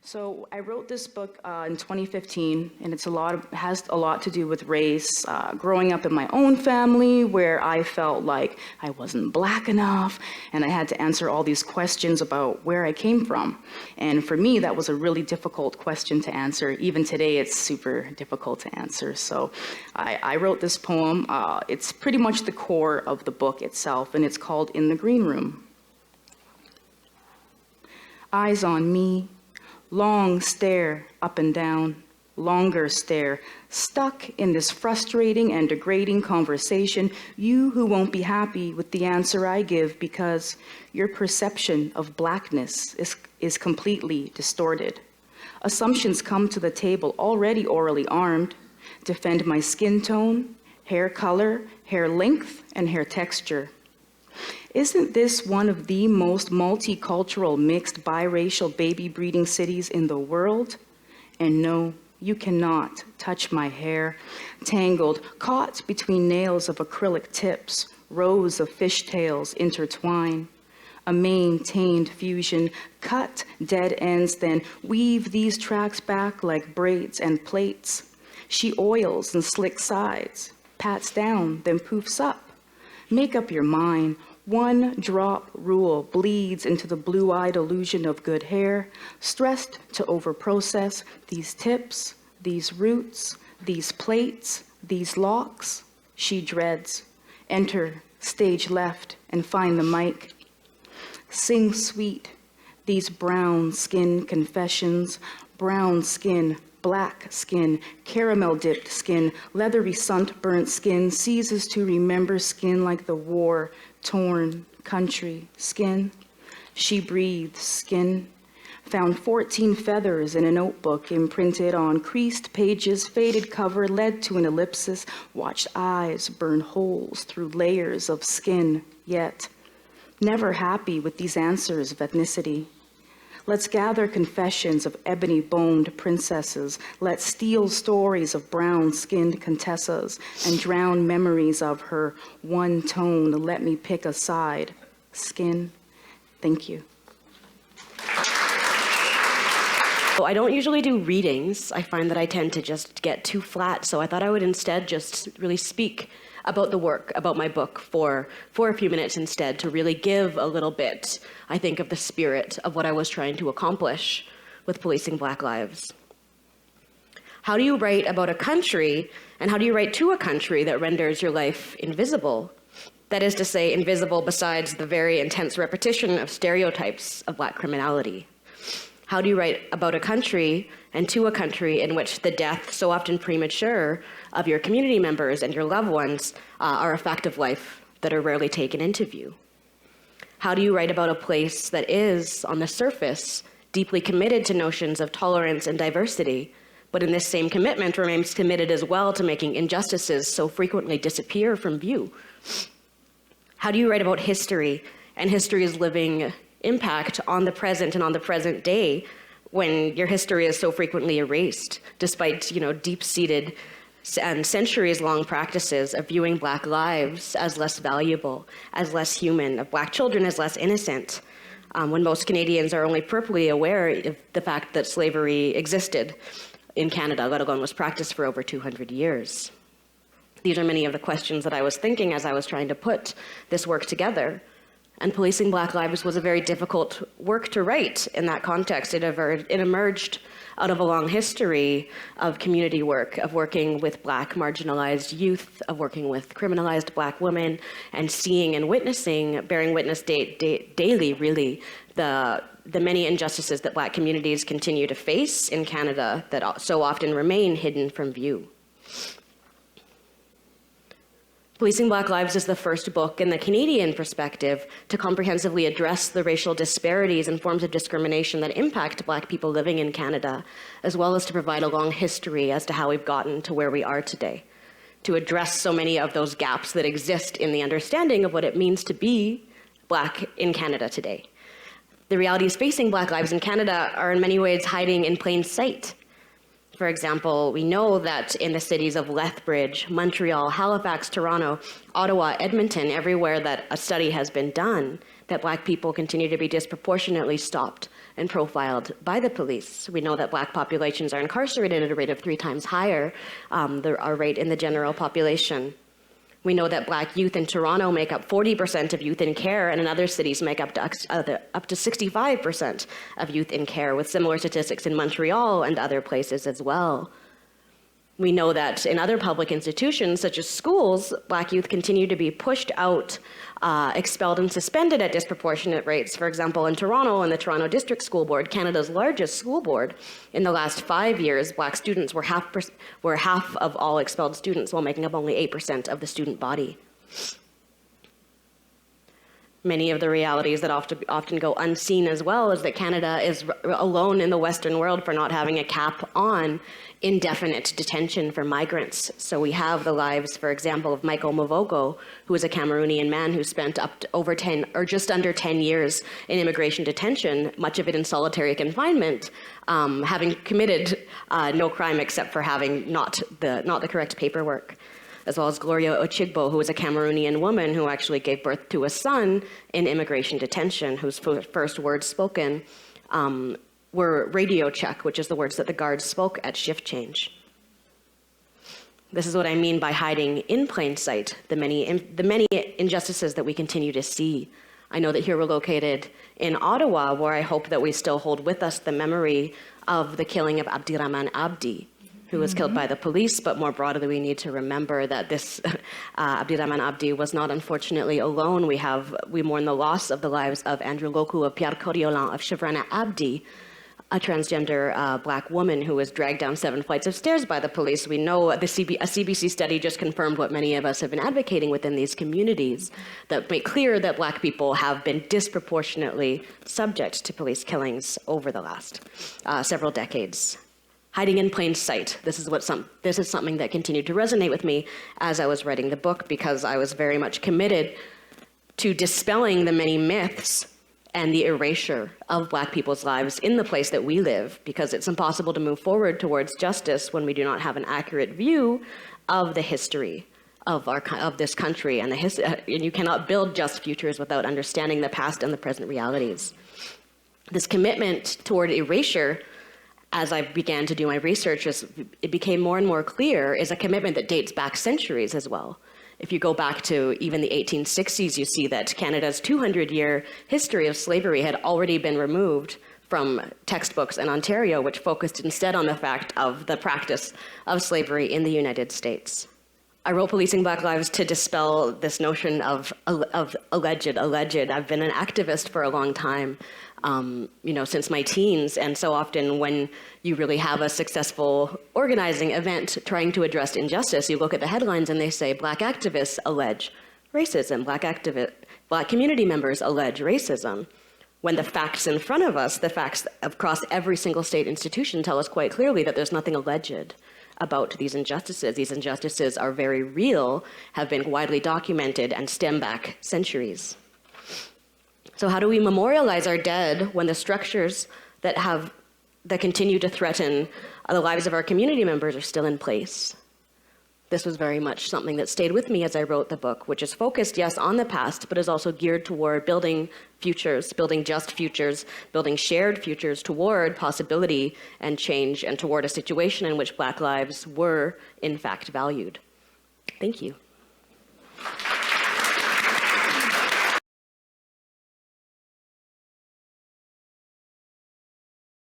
So I wrote this book in 2015, and has a lot to do with race. Growing up in my own family, where I felt like I wasn't Black enough, and I had to answer all these questions about where I came from. And for me, that was a really difficult question to answer. Even today, it's super difficult to answer. So I wrote this poem. It's pretty much the core of the book itself, and it's called In the Green Room. Eyes on me. Long stare up and down, longer stare, stuck in this frustrating and degrading conversation, you who won't be happy with the answer I give because your perception of Blackness is completely distorted. Assumptions come to the table already orally armed, defend my skin tone, hair color, hair length, and hair texture. Isn't this one of the most multicultural, mixed, biracial baby breeding cities in the world? And no, you cannot touch my hair, tangled, caught between nails of acrylic tips, rows of fishtails intertwine. A maintained fusion, cut dead ends, then weave these tracks back like braids and plates. She oils and slicks sides, pats down, then poofs up. Make up your mind. One drop rule bleeds into the blue-eyed illusion of good hair, stressed to overprocess these tips, these roots, these plaits, these locks. She dreads. Enter stage left and find the mic. Sing sweet, these brown skin confessions, brown skin, black skin, caramel-dipped skin, leathery sunburnt skin, seizes to remember skin like the war, torn country skin. She breathes skin. Found 14 feathers in a notebook imprinted on creased pages, faded cover led to an ellipsis, watched eyes burn holes through layers of skin, yet never happy with these answers of ethnicity. Let's gather confessions of ebony-boned princesses. Let's steal stories of brown-skinned contessas and drown memories of her one tone. Let me pick a side. Skin. Thank you. I don't usually do readings. I find that I tend to just get too flat, so I thought I would instead just really speak about the work, about my book for a few minutes instead, to really give a little bit, I think, of the spirit of what I was trying to accomplish with policing Black lives. How do you write about a country, and how do you write to a country that renders your life invisible? That is to say, invisible besides the very intense repetition of stereotypes of Black criminality. How do you write about a country and to a country in which the death, so often premature, of your community members and your loved ones are a fact of life that are rarely taken into view? How do you write about a place that is, on the surface, deeply committed to notions of tolerance and diversity, but in this same commitment remains committed as well to making injustices so frequently disappear from view? How do you write about history and history's living impact on the present and on the present day when your history is so frequently erased, despite, deep-seated and centuries-long practices of viewing Black lives as less valuable, as less human, of Black children as less innocent, when most Canadians are only peripherally aware of the fact that slavery existed in Canada, let alone was practiced for over 200 years. These are many of the questions that I was thinking as I was trying to put this work together. And policing Black lives was a very difficult work to write in that context. It emerged out of a long history of community work, of working with Black marginalized youth, of working with criminalized Black women, and seeing and witnessing, bearing witness daily, really, the many injustices that Black communities continue to face in Canada that so often remain hidden from view. Policing Black Lives is the first book in the Canadian perspective to comprehensively address the racial disparities and forms of discrimination that impact Black people living in Canada, as well as to provide a long history as to how we've gotten to where we are today, to address so many of those gaps that exist in the understanding of what it means to be Black in Canada today. The realities facing Black lives in Canada are in many ways hiding in plain sight. For example, we know that in the cities of Lethbridge, Montreal, Halifax, Toronto, Ottawa, Edmonton, everywhere that a study has been done, that Black people continue to be disproportionately stopped, and profiled by the police. We know that Black populations are incarcerated at a rate of 3 times higher than our rate in the general population. We know that Black youth in Toronto make up 40% of youth in care, and in other cities make up to 65% of youth in care, with similar statistics in Montreal and other places as well. We know that in other public institutions, such as schools, Black youth continue to be pushed out, expelled and suspended at disproportionate rates. For example, in Toronto, in the Toronto District School Board, Canada's largest school board, in the last 5 years, Black students were half of all expelled students, while making up only 8% of the student body. Many of the realities that often go unseen as well is that Canada is alone in the Western world for not having a cap on indefinite detention for migrants. So we have the lives, for example, of Michael Mavogo, who is a Cameroonian man who spent up to over 10 or just under 10 years in immigration detention, much of it in solitary confinement, having committed no crime except for having not the correct paperwork. As well as Gloria Ochigbo, who was a Cameroonian woman who actually gave birth to a son in immigration detention, whose first words spoken were radio check, which is the words that the guards spoke at shift change. This is what I mean by hiding in plain sight, the many injustices that we continue to see. I know that here we're located in Ottawa, where I hope that we still hold with us the memory of the killing of Abdirahman Abdi, who was killed by the police, but more broadly, we need to remember that this Abdirahman Abdi was not unfortunately alone. We mourn the loss of the lives of Andrew Loku, of Pierre Coriolan, of Shivrana Abdi, a transgender Black woman who was dragged down 7 flights of stairs by the police. We know a CBC study just confirmed what many of us have been advocating within these communities, that make clear that Black people have been disproportionately subject to police killings over the last several decades. Hiding in plain sight. This is something that continued to resonate with me as I was writing the book, because I was very much committed to dispelling the many myths and the erasure of Black people's lives in the place that we live, because it's impossible to move forward towards justice when we do not have an accurate view of the history of this country, and you cannot build just futures without understanding the past and the present realities. This commitment toward erasure, as I began to do my research, it became more and more clear, is a commitment that dates back centuries as well. If you go back to even the 1860s, you see that Canada's 200-year history of slavery had already been removed from textbooks in Ontario, which focused instead on the fact of the practice of slavery in the United States. I wrote Policing Black Lives to dispel this notion of alleged. I've been an activist for a long time, since my teens. And so often when you really have a successful organizing event trying to address injustice, you look at the headlines and they say, Black activists allege racism, Black community members allege racism. When the facts in front of us, the facts across every single state institution tell us quite clearly that there's nothing alleged about these injustices. These injustices are very real, have been widely documented, and stem back centuries. So how do we memorialize our dead when the structures that continue to threaten the lives of our community members are still in place? This was very much something that stayed with me as I wrote the book, which is focused, yes, on the past, but is also geared toward building futures, building just futures, building shared futures toward possibility and change, and toward a situation in which Black lives were, in fact, valued. Thank you.